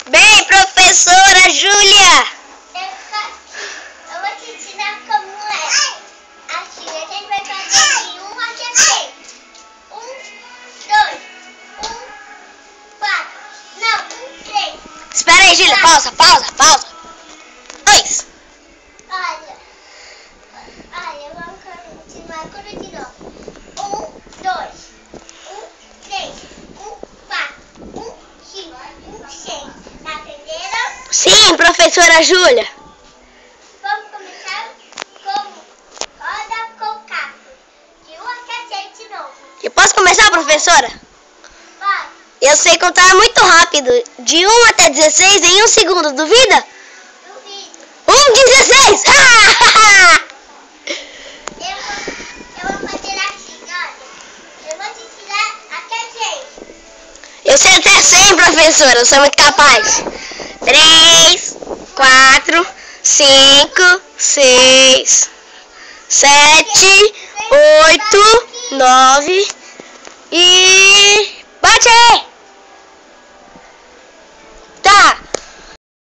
Bem, professora Júlia. Eu vou te ensinar como é. Assim, a gente vai fazer de 1 até 6. 1, 2, 1, 4. Não, 1, 3. Espera aí, Júlia. Pausa. 2. Olha, vamos continuar tudo de novo. 1, 2, 1, 3, 1, 4, 1, 5, 1, 6. Aprenderam? Sim, professora Júlia. Vamos começar como roda com capo. De 1 até 6 de novo. Eu posso começar, professora? Pode. Eu sei contar muito rápido. De 1 até 16 em 1 segundo. Duvida? Duvido. 16! Ah! Eu vou fazer assim, olha. Eu vou te ensinar até 6. Eu sei até 100, professora. Eu sou muito capaz. 3, 4, 5, 6, 7, 8, 9 e